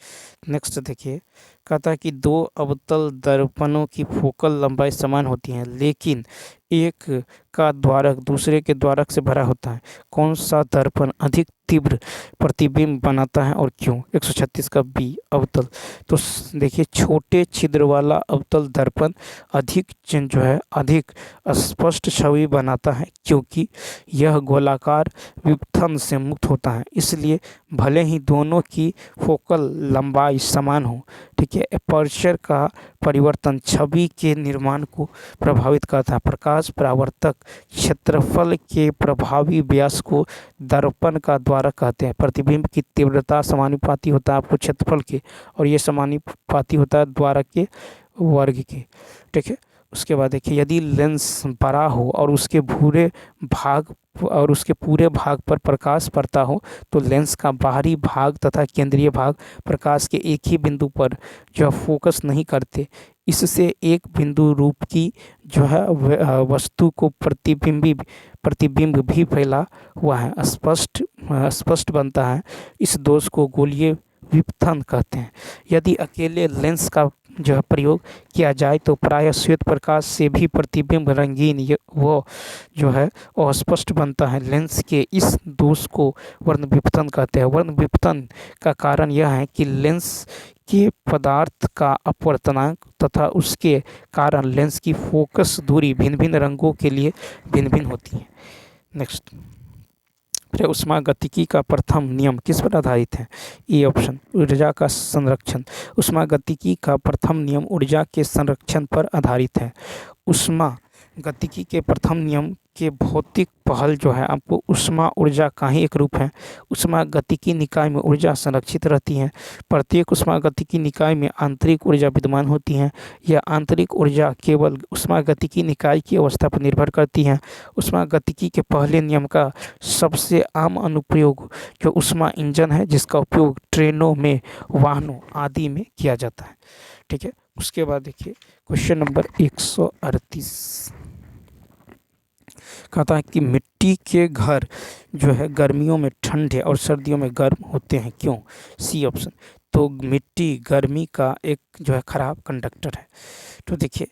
नेक्स्ट देखिए, कहता है कि दो अवतल दर्पणों की फोकल लंबाई समान होती है, लेकिन एक का द्वारक दूसरे के द्वारक से भरा होता है। कौन सा दर्पण अधिक तीव्र प्रतिबिंब बनाता है और क्यों? 136 का बी अवतल। तो देखिए छोटे छिद्र वाला अवतल दर्पण अधिक स्पष्ट छवि बनाता है, क्योंकि यह गोलाकार विपथन से मुक्त होता है। इसलिए भले ही दोनों की फोकल लंबाई समान हो, ठीक है, एपर्चर का परिवर्तन छवि के निर्माण को प्रभावित करता है। प्रकाश परावर्तक क्षेत्रफल के प्रभावी व्यास को दर्पण का द्वारक कहते हैं। प्रतिबिंब की तीव्रता समानुपाती होता है आपको क्षेत्रफल के, और ये समानुपाती होता है द्वारक के वर्ग के, ठीक है। उसके बाद देखिए, यदि लेंस बड़ा हो और उसके पूरे भाग पर प्रकाश पड़ता हो तो लेंस का बाहरी भाग तथा केंद्रीय भाग प्रकाश के एक ही बिंदु पर जो फोकस नहीं करते। इससे एक बिंदु रूप की जो है वस्तु को प्रतिबिंब भी फैला हुआ है स्पष्ट बनता है। इस दोष को गोलीय विपथन कहते हैं। यदि अकेले लेंस का जो है प्रयोग किया जाए तो प्रायः श्वेत प्रकाश से भी प्रतिबिंब रंगीन वो जो है अस्पष्ट बनता है। लेंस के इस दोष को वर्ण विपथन कहते हैं। वर्ण विपथन का कारण यह है कि लेंस के पदार्थ का अपवर्तनांक तथा उसके कारण लेंस की फोकस दूरी भिन्न भिन्न रंगों के लिए भिन्न भिन्न होती है। नेक्स्ट, फिर ऊष्मागतिकी का प्रथम नियम किस पर आधारित है? ए ऑप्शन, ऊर्जा का संरक्षण। ऊष्मागतिकी का प्रथम नियम ऊर्जा के संरक्षण पर आधारित है। ऊष्मागतिकी के प्रथम नियम के भौतिक पहल जो है आपको ऊष्मा ऊर्जा का ही एक रूप है। ऊष्मागतिकी निकाय में ऊर्जा संरक्षित रहती है। प्रत्येक ऊष्मागतिकी निकाय में आंतरिक ऊर्जा विद्यमान होती है। यह आंतरिक ऊर्जा केवल ऊष्मागतिकी निकाय की अवस्था पर निर्भर करती है। ऊष्मागतिकी के पहले नियम का सबसे आम अनुप्रयोग जो ऊष्मा इंजन है, जिसका उपयोग ट्रेनों में, वाहनों आदि में किया जाता है। ठीक है, उसके बाद देखिए क्वेश्चन नंबर 138 कहता है कि मिट्टी के घर जो है गर्मियों में ठंडे और सर्दियों में गर्म होते हैं, क्यों? सी ऑप्शन, तो मिट्टी गर्मी का एक जो है खराब कंडक्टर है। तो देखिए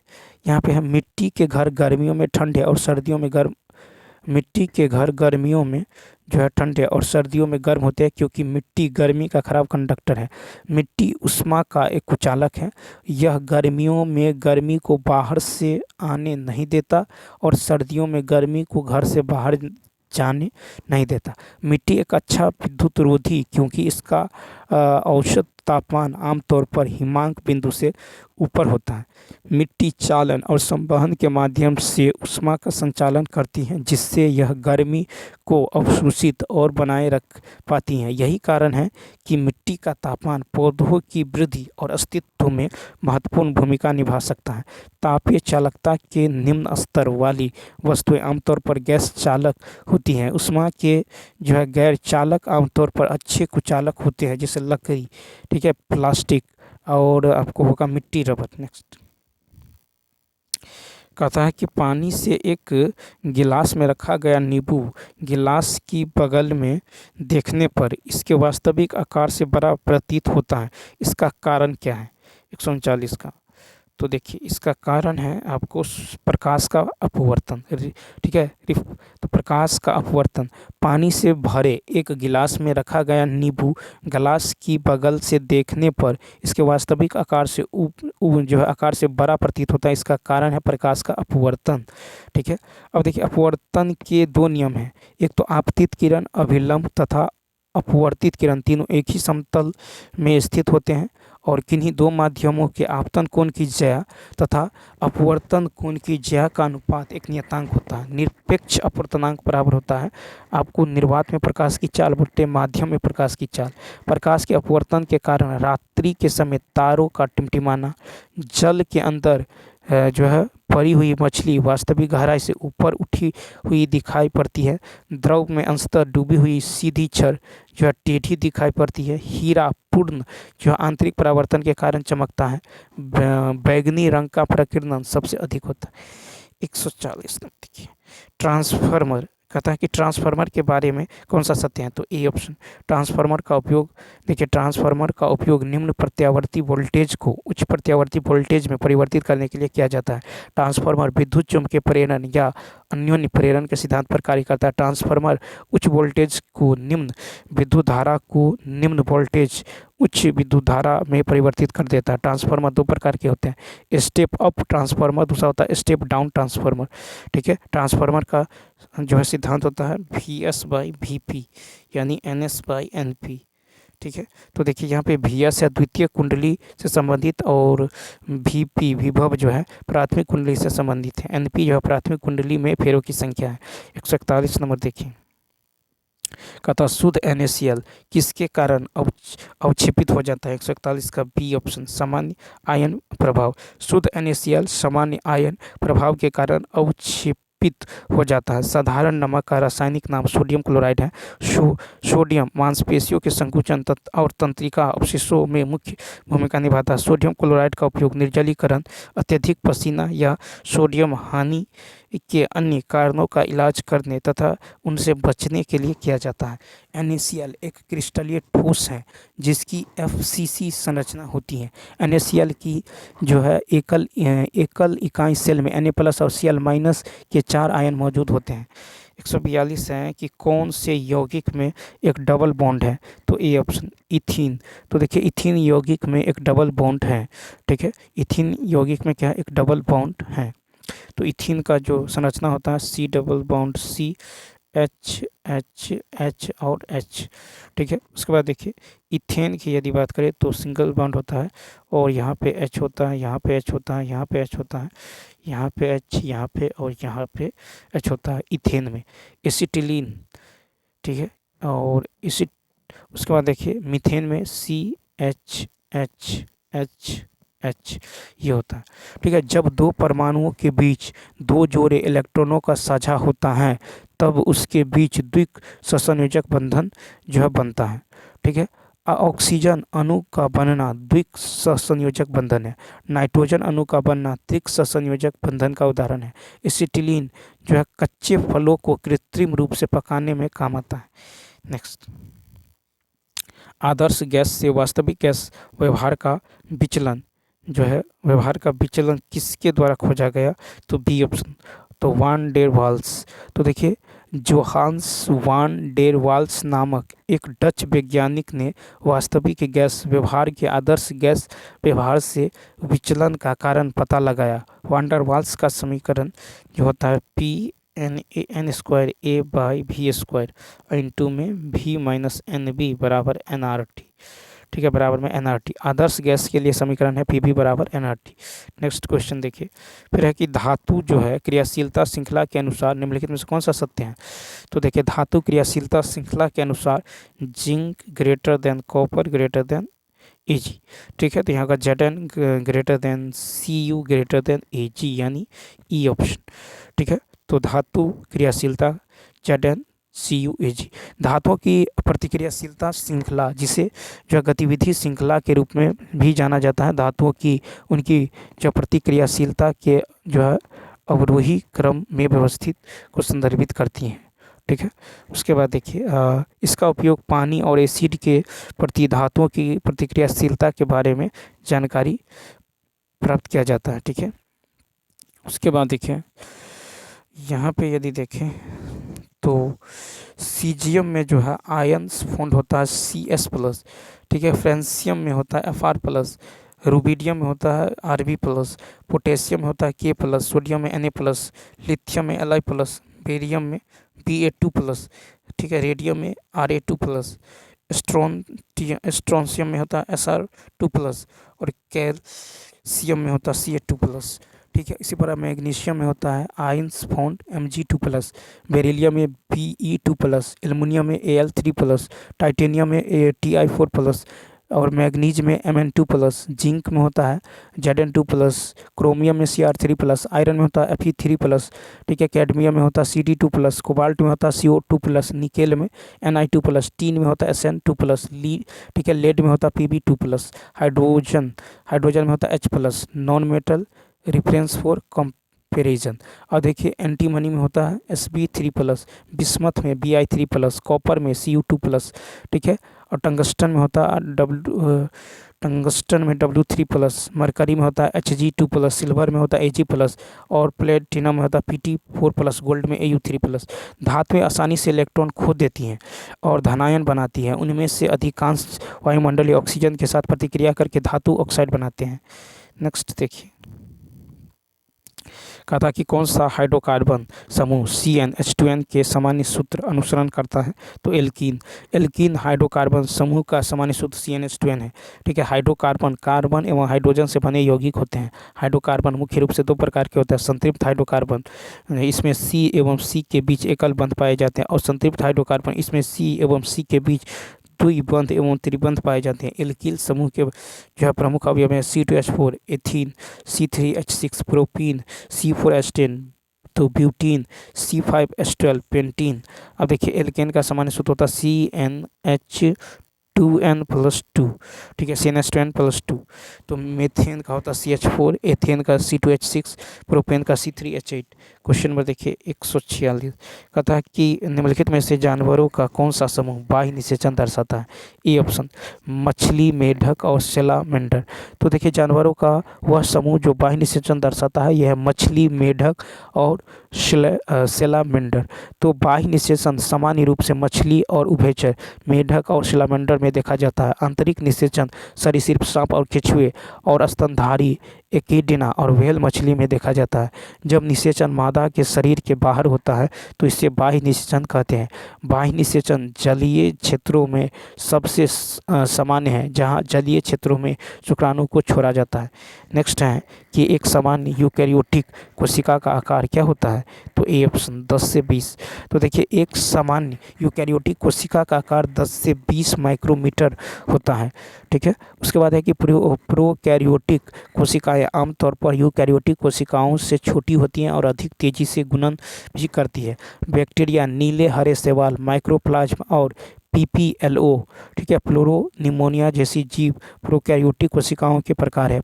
यहाँ पे हम मिट्टी के घर गर्मियों में ठंडे और सर्दियों में गर्म, मिट्टी के घर गर्मियों में जो है ठंडे और सर्दियों में गर्म होते हैं क्योंकि मिट्टी गर्मी का खराब कंडक्टर है। मिट्टी ऊष्मा का एक कुचालक है। यह गर्मियों में गर्मी को बाहर से आने नहीं देता और सर्दियों में गर्मी को घर से बाहर जाने नहीं देता। मिट्टी एक अच्छा विद्युत रोधी क्योंकि इसका औसत तापमान आमतौर पर हिमांक बिंदु से ऊपर होता है। मिट्टी चालन और संवहन के माध्यम से ऊष्मा का संचालन करती हैं, जिससे यह गर्मी को अवशोषित और बनाए रख पाती हैं। यही कारण है कि मिट्टी का तापमान पौधों की वृद्धि और अस्तित्व में महत्वपूर्ण भूमिका निभा सकता है। तापीय चालकता के निम्न स्तर वाली वस्तुएं आमतौर पर गैस चालक होती हैं। ऊष्मा के जो है गैर चालक आमतौर पर अच्छे कुचालक होते हैं, जैसे लकड़ी, ठीक है, प्लास्टिक और आपको होगा मिट्टी, रबर। नेक्स्ट कहता है कि पानी से एक गिलास में रखा गया नींबू गिलास की बगल में देखने पर इसके वास्तविक आकार से बड़ा प्रतीत होता है। इसका कारण क्या है? 139 का, तो देखिए इसका कारण है आपको प्रकाश का अपवर्तन। ठीक है, तो प्रकाश का अपवर्तन। पानी से भरे एक गिलास में रखा गया नींबू गिलास की बगल से देखने पर इसके वास्तविक आकार से जो है आकार से बड़ा प्रतीत होता है। इसका कारण है प्रकाश का अपवर्तन। ठीक है, अब देखिए अपवर्तन के दो नियम हैं। एक तो आपतित किरण, अभिलंब तथा अपवर्तित किरण, तीनों एक ही समतल में स्थित होते हैं और किन्हीं दो माध्यमों के आपतन कोण की ज्या तथा अपवर्तन कोण की ज्या का अनुपात एक नियतांक होता है। निरपेक्ष अपवर्तनांक बराबर होता है आपको निर्वात में प्रकाश की चाल बट्टे माध्यम में प्रकाश की चाल। प्रकाश के अपवर्तन के कारण रात्रि के समय तारों का टिमटिमाना, जल के अंदर जो है पड़ी हुई मछली वास्तविक गहराई से ऊपर उठी हुई दिखाई पड़ती है। द्रव में अंशतः डूबी हुई सीधी छड़ जो है टेढ़ी दिखाई पड़ती है। हीरा पूर्ण जो आंतरिक परावर्तन के कारण चमकता है। बैगनी रंग का प्रकीर्णन सबसे अधिक होता है। 140 देखिए ट्रांसफार्मर कहता है कि ट्रांसफार्मर के बारे में कौन सा सत्य है? तो ए ऑप्शन, ट्रांसफार्मर का उपयोग, देखिए ट्रांसफार्मर का उपयोग निम्न प्रत्यावर्ती वोल्टेज को उच्च प्रत्यावर्ती वोल्टेज में परिवर्तित करने के लिए किया जाता है। ट्रांसफार्मर विद्युत चुम्बकीय प्रेरण या अन्योन्य प्रेरण के सिद्धांत पर कार्य करता है। ट्रांसफार्मर उच्च वोल्टेज को निम्न विद्युत धारा को निम्न वोल्टेज उच्च विद्युत धारा में परिवर्तित कर देता है। ट्रांसफार्मर दो प्रकार के होते हैं, स्टेप अप ट्रांसफार्मर, दूसरा होता है स्टेप डाउन ट्रांसफार्मर। ठीक है, ट्रांसफार्मर का जो है सिद्धांत होता है VS/VP यानी NS/NP। ठीक है, तो देखिए यहाँ पे VS है द्वितीय कुंडली से संबंधित और VP विभव जो है प्राथमिक कुंडली से संबंधित है। NP जो है प्राथमिक कुंडली में फेरों की संख्या है। 141 नंबर देखिए कहता शुद्ध NaCl किसके कारण अवक्षेपित हो जाता है? 141 का बी ऑप्शन, सामान्य आयन प्रभाव। शुद्ध NaCl सामान्य आयन प्रभाव के कारण विलोपित हो जाता है। साधारण नमक का रासायनिक नाम सोडियम क्लोराइड है। सोडियम मांसपेशियों के संकुचन और तंत्रिका अवशेषों में मुख्य भूमिका निभाता है। सोडियम क्लोराइड का उपयोग निर्जलीकरण, अत्यधिक पसीना या सोडियम हानि के अन्य कारणों का इलाज करने तथा उनसे बचने के लिए किया जाता है। NaCl एक क्रिस्टलीय ठोस है जिसकी FCC संरचना होती है। NaCl की जो है एकल इकाई सेल में Na+ और Cl- के 4 आयन मौजूद होते हैं। 142 है कि कौन से यौगिक में एक डबल बॉन्ड है, तो ए ऑप्शन इथीन। तो देखिए इथीन यौगिक में एक डबल बॉन्ड है, ठीक है, इथीन यौगिक में क्या है, एक डबल बॉन्ड है। तो इथीन का जो संरचना होता है C double bond C H H H और H, ठीक है। उसके बाद देखिए इथेन की यदि बात करें तो सिंगल बॉन्ड होता है और यहाँ पे H होता है, यहाँ पे H होता है, यहाँ पे H होता है, यहाँ पे H, यहाँ पे और यहाँ पे H होता है इथेन में। एसिटिलीन, ठीक है, और इसी उसके बाद देखिए मीथेन में CH ये होता है, ठीक है। जब दो परमाणुओं के बीच दो जोड़े इलेक्ट्रॉनों का साझा होता है तब उसके बीच द्विक सहसंयोजक बंधन जो है बनता है, ठीक है। ऑक्सीजन अणु का बनना द्विक सहसंयोजक बंधन है। नाइट्रोजन अणु का बनना त्रिक सहसंयोजक बंधन का उदाहरण है। एसिटिलीन जो है कच्चे फलों को कृत्रिम रूप से पकाने में काम आता है। नेक्स्ट, आदर्श गैस से वास्तविक गैस व्यवहार का विचलन जो है, व्यवहार का विचलन किसके द्वारा खोजा गया, तो बी ऑप्शन, तो वान डेर वाल्स। तो देखिए जोहान्स वान डेर वाल्स नामक एक डच वैज्ञानिक ने वास्तविक गैस व्यवहार के आदर्श गैस व्यवहार से विचलन का कारण पता लगाया। वान डेर वाल्स का समीकरण जो होता है P(n)(a) / v² इंटू में v-NB बराबर nRT, ठीक है, बराबर में nRT। आदर्श गैस के लिए समीकरण है Pv बराबर nRT। नेक्स्ट क्वेश्चन देखिए, फिर है कि धातु जो है क्रियाशीलता श्रृंखला के अनुसार निम्नलिखित में से कौन सा सत्य है। तो देखिए धातु क्रियाशीलता श्रृंखला के अनुसार zinc greater than copper greater than Ag, ठीक है। तो यहाँ का Zn greater than Cu greater than Ag यानी ई ऑप्शन, ठीक है। तो धातु क्रियाशीलता Zn Cu Ag। धातुओं की प्रतिक्रियाशीलता श्रृंखला जिसे जो गतिविधि श्रृंखला के रूप में भी जाना जाता है, धातुओं की उनकी जो प्रतिक्रियाशीलता के जो है अवरोही क्रम में व्यवस्थित को संदर्भित करती हैं, ठीक है। उसके बाद देखिए इसका उपयोग पानी और एसिड के प्रति धातुओं की प्रतिक्रियाशीलता के बारे में जानकारी प्राप्त किया जाता है, ठीक है। उसके बाद देखिए यहाँ पे यदि देखें तो सीजियम में जो है आयंस बॉन्ड होता है CS+, ठीक है। फ्रेंसियम में होता है Fr+, रुबिडियम में होता है Rb+, पोटेशियम में होता है K+, सोडियम में Na+, लिथियम में Li+, बेरियम में Ba2+, ठीक है, रेडियम में Ra2+, स्ट्रोंशियम में होता है Sr2+ और कैल्शियम में होता है Ca2+, ठीक है। इसी प्रकार मैग्नीशियम में होता है आयंस बॉन्ड Mg2+, बेरिलियम में Be2+, एल्युमिनियम में Al3+, टाइटेनियम में Ti4+, और मैग्नीज में Mn2+, जिंक में होता है Zn2+, क्रोमियम में Cr3+, आयरन में होता है Fe3+, ठीक है। कैडमियम में होता है Cd2+, कोबाल्ट में होता है CO2+, निकेल में Ni2+, टीन में होता है Sn2+, ठीक है, लेड में होता है Pb2+, हाइड्रोजन में होता है H+, non metal reference for comparison. और देखिए एंटीमनी में होता है Sb3+, बिस्मथ में Bi3+, कॉपर में Cu2+, ठीक है, और टंगस्टन में होता है टंगस्टन में W3+, मरकरी में होता है Hg2+, सिल्वर में होता है Ag+, और प्लेटिनम में होता है Pt4+, गोल्ड में Au3+। धातुएं आसानी से इलेक्ट्रॉन खो देती हैं और धनायन बनाती हैं। उनमें से अधिकांश वायुमंडलीय ऑक्सीजन के साथ प्रतिक्रिया करके धातु ऑक्साइड बनाते हैं। नेक्स्ट देखिए, कहा था कि कौन सा हाइड्रोकार्बन समूह CnH2n के सामान्य सूत्र अनुसरण करता है, तो एल्कीन हाइड्रोकार्बन समूह का सामान्य सूत्र CnH2n है, ठीक है। हाइड्रोकार्बन कार्बन एवं हाइड्रोजन से बने यौगिक होते हैं। हाइड्रोकार्बन मुख्य रूप से दो प्रकार के होते हैं, संतृप्त हाइड्रोकार्बन, इसमें C एवं C के बीच एकल बंध पाए जाते हैं, और संतृप्त हाइड्रोकार्बन इसमें C एवं C के बीच द्विबंध एवं त्रिबंध पाए जाते हैं। एल्कील समूह के जो है प्रमुख अवयव हैं C2H4 ethene, C3H6 propene, C4H10 तो ब्यूटीन, C5 एस्ट्रल, पेंटीन। अब देखिए एल्केन का सामान्य सूत्र होता है CnH2n+2, ठीक है, CnH2n+2। तो मेथेन का होता है CH4, एथेन का C2H6, प्रोपेन का C3H8। क्वेश्चन नंबर देखिए 146, कहता है कि निम्नलिखित में से जानवरों का कौन सा समूह बाह्य निषेचन दर्शाता है। ए ऑप्शन मछली, मेढक और सैलामेंडर। तो देखिए जानवरों का वह समूह जो बाह्य निषेचन दर्शाता है यह मछली, मेढक और सैलामेंडर। तो बाह्य निषेचन सामान्य रूप से मछली और उभयचर, मेढक और सैलामेंडर में देखा जाता है। आंतरिक निषेचन सरीसृप, सांप और केंचुए और स्तनधारी एकिडना और व्हेल मछली में देखा जाता है। जब निषेचन मादा के शरीर के बाहर होता है तो इसे बाह्य निषेचन कहते हैं। बाह्य निषेचन जलीय क्षेत्रों में सबसे सामान्य है, जहां जलीय क्षेत्रों में शुक्राणु को छोड़ा जाता है। नेक्स्ट है कि एक सामान्य यूकैरियोटिक कोशिका का आकार क्या होता है। तो ए ऑप्शन 10 से 20। तो देखिए एक सामान्य यूकैरियोटिक कोशिका का आकार 10 से 20 माइक्रोमीटर होता है, ठीक है। उसके बाद है कि प्रोकैरियोटिक कोशिकाएं आमतौर पर यूकैरियोटिक कोशिकाओं से छोटी होती हैं और अधिक तेजी से गुणन भी करती है। बैक्टीरिया, नीले हरे शैवाल, माइक्रोप्लाज्म और PPLO, ठीक है, प्लूरोनिमोनिया जैसी जीव प्रोकैरियोटिक कोशिकाओं के प्रकार है।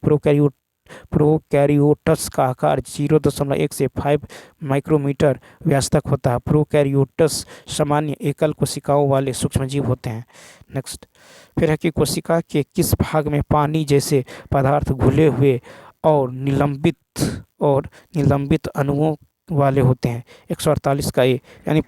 प्रोकैरियोट्स का आकार 0.1 से 5 माइक्रोमीटर व्यास तक होता है। प्रोकैरियोट्स सामान्य एकल कोशिकाओं वाले सूक्ष्मजीव होते हैं। नेक्स्ट फिर है कि कोशिका के किस भाग में पानी जैसे पदार्थ घुले हुए और निलंबित अणुओं वाले होते हैं। 148 का ए यानी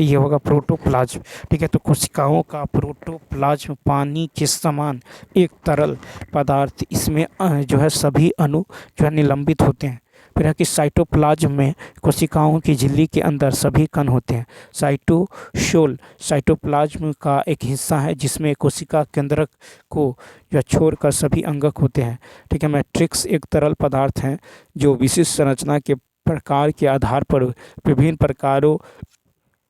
ये होगा प्रोटोप्लाज्म, ठीक है। तो कोशिकाओं का प्रोटोप्लाज्म पानी के समान एक तरल पदार्थ, इसमें जो है सभी अणु जो है निलंबित होते हैं। फिर है कि साइटोप्लाज्म में कोशिकाओं की झिल्ली के अंदर सभी कण होते हैं। साइटोशोल साइटोप्लाज्म का एक हिस्सा है जिसमें कोशिका केंद्रक को जो छोड़कर सभी अंगक होते हैं, ठीक है। मैट्रिक्स एक तरल पदार्थ है जो विशिष्ट संरचना के प्रकार के आधार पर विभिन्न प्रकारों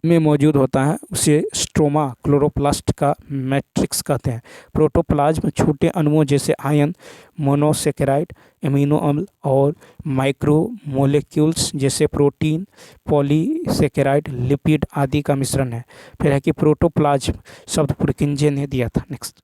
में मौजूद होता है, उसे स्ट्रोमा क्लोरोप्लास्ट का मैट्रिक्स कहते हैं। प्रोटोप्लाज्म छोटे अणुओं जैसे आयन, मोनोसेकेराइड, एमिनो अम्ल और माइक्रोमोलेक्यूल्स जैसे प्रोटीन, पॉलीसेकेराइड, लिपिड आदि का मिश्रण है। फिर है कि प्रोटोप्लाज्म शब्द पुरकिंजे ने दिया था। नेक्स्ट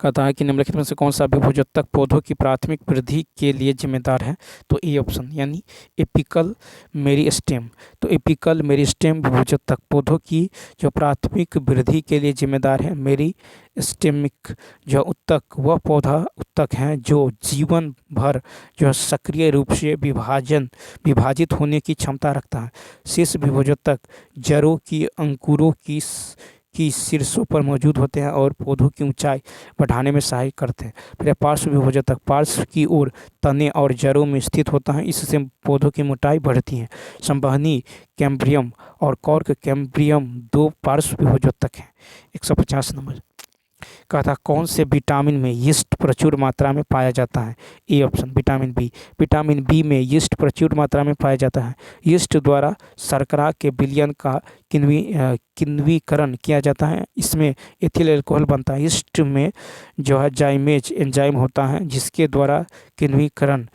कहता है कि निम्नलिखित में से कौन सा विभुजत्तक पौधों की प्राथमिक वृद्धि के लिए जिम्मेदार है। तो ए ऑप्शन यानी एपिकल मेरिस्टेम। तो एपिकल मेरिस्टेम विभुजत्तक पौधों की जो प्राथमिक वृद्धि के लिए जिम्मेदार है। मेरिस्टेमिक जो उत्तक वह पौधा उत्तक हैं जो जीवन भर जो सक्रिय रूप से विभाजित होने की क्षमता रखता है। शेष विभुजत्तक जड़ों की अंकुरों की शीर्षों पर मौजूद होते हैं और पौधों की ऊंचाई बढ़ाने में सहायता करते हैं। फिर पार्श्व विभुजत्तक पार्श्व की ओर तने और जड़ों में स्थित होता है, इससे पौधों की मोटाई बढ़ती है। संवहनी कैम्ब्रियम और कॉर्क कैम्ब्रियम दो पार्श्व विभुजत्तक हैं। 150 नंबर कहता कौन से विटामिन में यीस्ट प्रचुर मात्रा में पाया जाता है। A option vitamin B. Vitamin B में यीस्ट प्रचुर मात्रा में पाया जाता है। यीस्ट द्वारा शर्करा के विलयन का किण्वीकरण किया जाता है, इसमें एथिल अल्कोहल बनता है। यीस्ट में जो है जाइमेज एंजाइम होता है जिसके द्वारा किण्वीकरण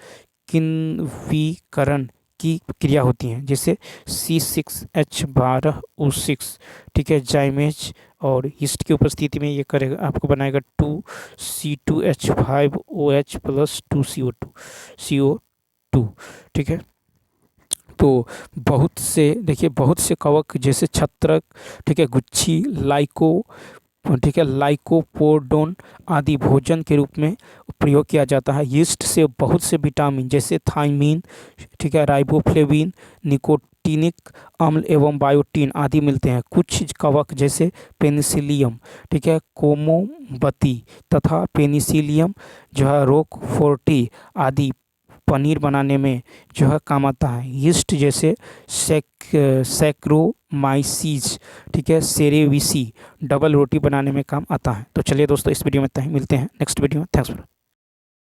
की क्रिया होती है, जैसे C6H12O6, ठीक है, जाइमेज। और यीस्ट की उपस्थिति में ये करेगा आपको बनाएगा 2C2H5OH + 2CO2, ठीक है। तो बहुत से कवक जैसे छत्रक, ठीक है, गुच्छी, ठीक है, लाइकोपोडोन आदि भोजन के रूप में प्रयोग किया जाता है। यीस्ट से बहुत से विटामिन जैसे थायमीन, ठीक है, राइबोफ्लेविन, निकोटिनिक अम्ल एवं बायोटीन आदि मिलते हैं। कुछ कवक जैसे पेनिसिलियम, ठीक है, कोमोबती तथा पेनिसिलियम जो है रोकफोर्टी आदि पनीर बनाने में जो है काम आता है। यीस्ट जैसे सैक्रोमाइसीज, ठीक है, सेरेविसी डबल रोटी बनाने में काम आता है। तो चलिए दोस्तों इस वीडियो में मिलते हैं नेक्स्ट वीडियो में। Thanks for